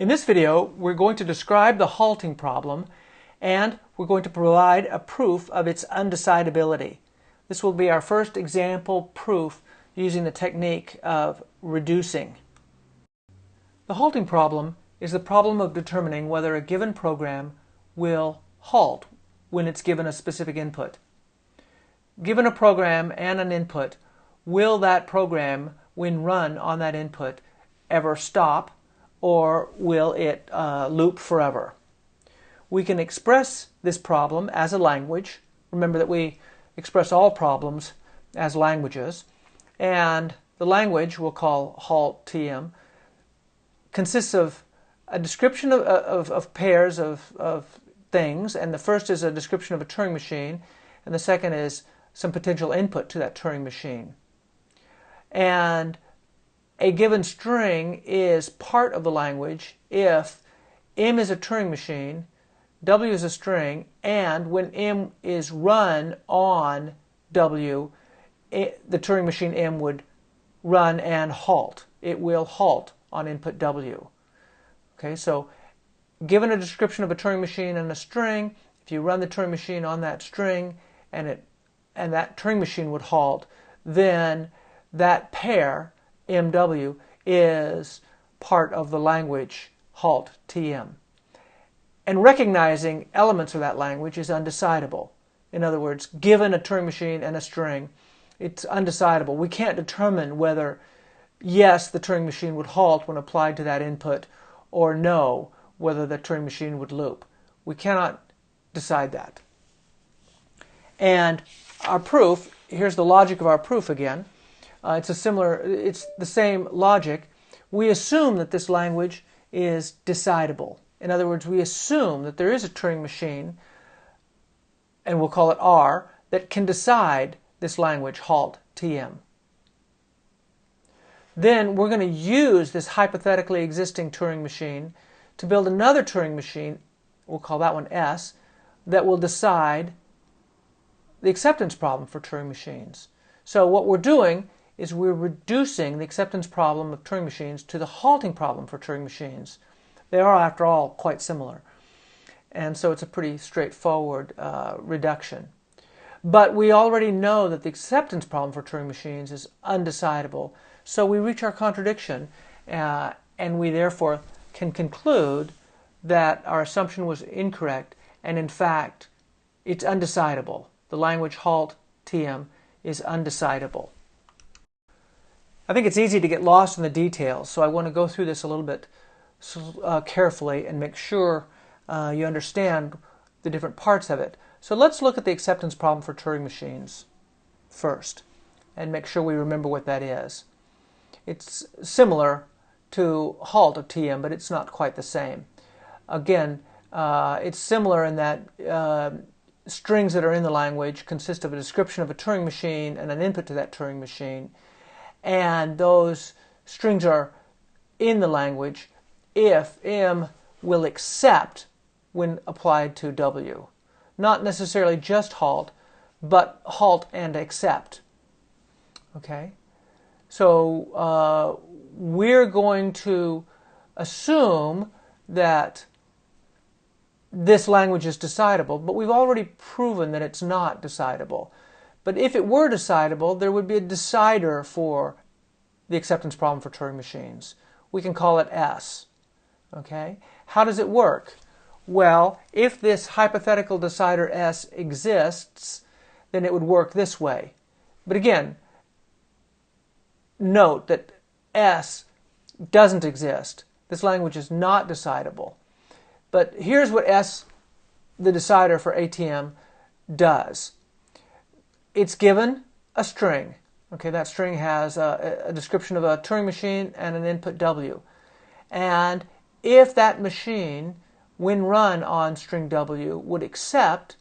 In this video, we're going to describe the halting problem, and we're going to provide a proof of its undecidability. This will be our first example proof using the technique of reducing. The halting problem is the problem of determining whether a given program will halt when it's given a specific input. Given a program and an input, will that program, when run on that input, ever stop, or will it loop forever? We can express this problem as a language. Remember that we express all problems as languages, and the language we'll call HaltTM consists of a description of pairs of things, and the first is a description of a Turing machine, and the second is some potential input to that Turing machine. And a given string is part of the language if M is a Turing machine, W is a string, and when M is run on W, the Turing machine M would run and halt. It will halt on input W. Okay, so given a description of a Turing machine and a string, if you run the Turing machine on that string and that Turing machine would halt, then that pair MW is part of the language HaltTM. And recognizing elements of that language is undecidable. In other words, given a Turing machine and a string, it's undecidable. We can't determine whether, yes, the Turing machine would halt when applied to that input, or no, whether the Turing machine would loop. We cannot decide that. And our proof, here's the logic of our proof again. It's the same logic. We assume that this language is decidable. In other words, we assume that there is a Turing machine, and we'll call it R, that can decide this language, HaltTM. Then we're going to use this hypothetically existing Turing machine to build another Turing machine, we'll call that one S, that will decide the acceptance problem for Turing machines. So what we're doing is we're reducing the acceptance problem of Turing machines to the halting problem for Turing machines. They are, after all, quite similar. And so it's a pretty straightforward reduction. But we already know that the acceptance problem for Turing machines is undecidable. So we reach our contradiction, and we therefore can conclude that our assumption was incorrect, and in fact, it's undecidable. The language HaltTM is undecidable. I think it's easy to get lost in the details, so I want to go through this a little bit carefully and make sure you understand the different parts of it. So let's look at the acceptance problem for Turing machines first and make sure we remember what that is. It's similar to HaltTM, but it's not quite the same. Again, it's similar in that strings that are in the language consist of a description of a Turing machine and an input to that Turing machine. And those strings are in the language if M will accept when applied to W. Not necessarily just halt, but halt and accept. Okay? So we're going to assume that this language is decidable, but we've already proven that it's not decidable. But if it were decidable, there would be a decider for the acceptance problem for Turing machines. We can call it S. Okay? How does it work? Well, if this hypothetical decider S exists, then it would work this way. But again, note that S doesn't exist. This language is not decidable. But here's what S, the decider for ATM, does. It's given a string. Okay, that string has a description of a Turing machine and an input W. And if that machine, when run on string W, would accept,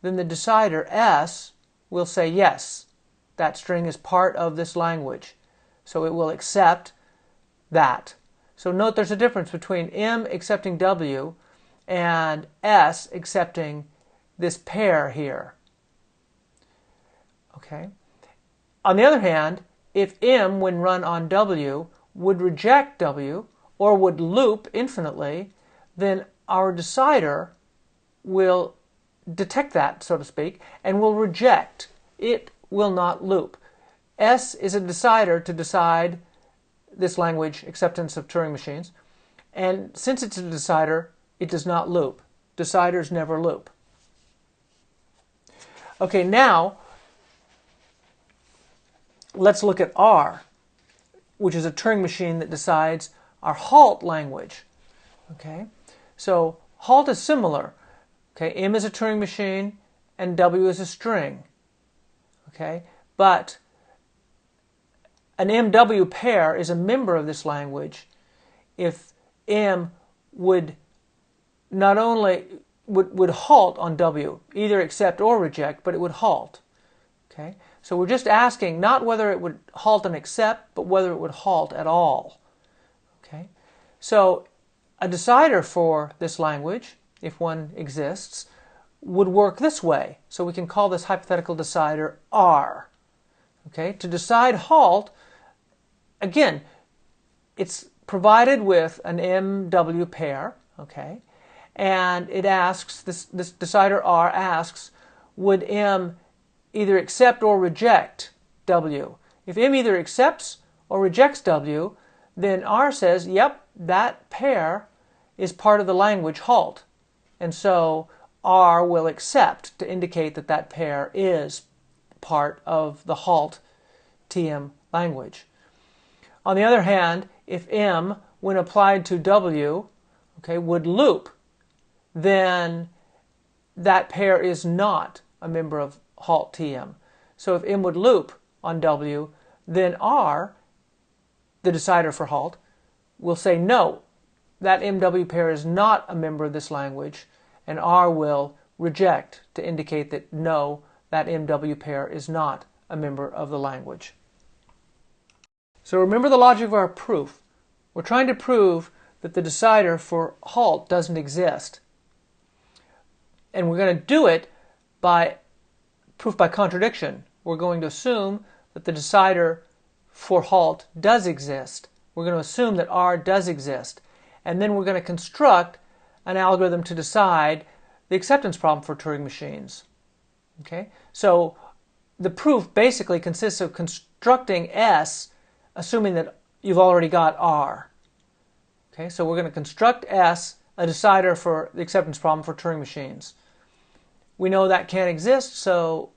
then the decider S will say yes, that string is part of this language. So it will accept that. So note there's a difference between M accepting W and S accepting this pair here. Okay. On the other hand, if M, when run on W, would reject W, or would loop infinitely, then our decider will detect that, so to speak, and will reject. It will not loop. S is a decider to decide this language acceptance of Turing machines, and since it's a decider, it does not loop. Deciders never loop. Okay, now let's look at R, which is a Turing machine that decides our halt language. Okay, so halt is similar. Okay, M is a Turing machine and W is a string. Okay, but an MW pair is a member of this language if M would not only would halt on W, either accept or reject, but it would halt. Okay, so we're just asking not whether it would halt and accept, but whether it would halt at all. Okay, so a decider for this language, if one exists, would work this way. So we can call this hypothetical decider R. Okay, to decide halt, again, it's provided with an MW pair. Okay, and it asks, this decider R asks, would M either accept or reject W? If M either accepts or rejects W, then R says, yep, that pair is part of the language halt. And so R will accept to indicate that that pair is part of the halt TM language. On the other hand, if M, when applied to W, okay, would loop, then that pair is not a member of halt TM. So if M would loop on W, then R, the decider for halt, will say no, that MW pair is not a member of this language, and R will reject to indicate that no, that MW pair is not a member of the language. So remember the logic of our proof. We're trying to prove that the decider for halt doesn't exist. And we're going to do it by proof by contradiction. We're going to assume that the decider for halt does exist. We're going to assume that R does exist. And then we're going to construct an algorithm to decide the acceptance problem for Turing machines. Okay? So the proof basically consists of constructing S, assuming that you've already got R. Okay? So we're going to construct S, a decider for the acceptance problem for Turing machines. We know that can't exist, so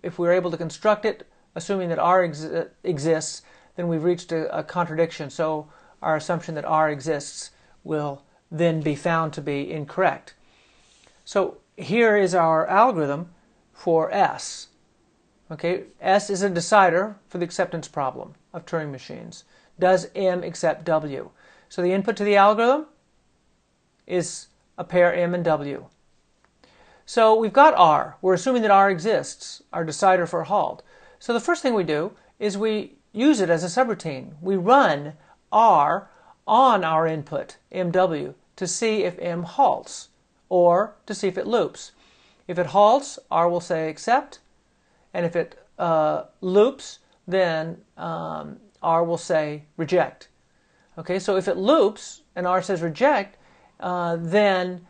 if we're able to construct it, assuming that R exists, then we've reached a contradiction. So our assumption that R exists will then be found to be incorrect. So here is our algorithm for S. Okay, S is a decider for the acceptance problem of Turing machines. Does M accept W? So the input to the algorithm is a pair M and W. So we've got R. We're assuming that R exists, our decider for halt. So the first thing we do is we use it as a subroutine. We run R on our input, MW, to see if M halts, or to see if it loops. If it halts, R will say accept, and if it loops, then R will say reject. Okay, so if it loops and R says reject, then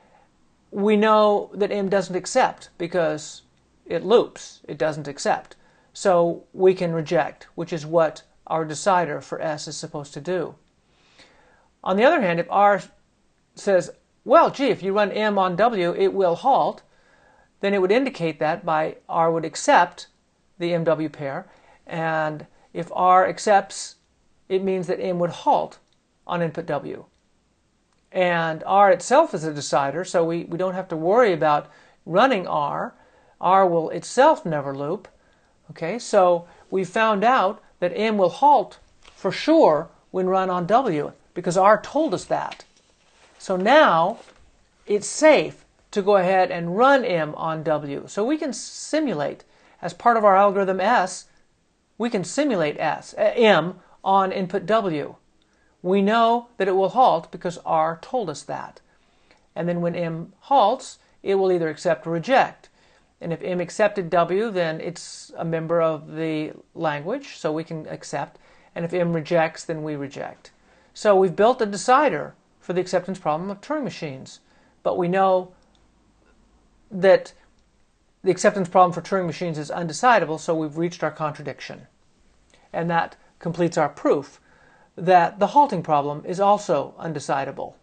we know that M doesn't accept because it loops, it doesn't accept. So we can reject, which is what our decider for S is supposed to do. On the other hand, if R says, well, gee, if you run M on W, it will halt, then it would indicate that by R would accept the MW pair, and if R accepts, it means that M would halt on input W. And R itself is a decider, so we don't have to worry about running R. R will itself never loop. Okay, so we found out that M will halt for sure when run on W, because R told us that. So now it's safe to go ahead and run M on W. So we can simulate, as part of our algorithm S, we can simulate M on input W. We know that it will halt because R told us that. And then when M halts, it will either accept or reject. And if M accepted W, then it's a member of the language, so we can accept. And if M rejects, then we reject. So we've built a decider for the acceptance problem of Turing machines, but we know that the acceptance problem for Turing machines is undecidable, so we've reached our contradiction. And that completes our proof that the halting problem is also undecidable.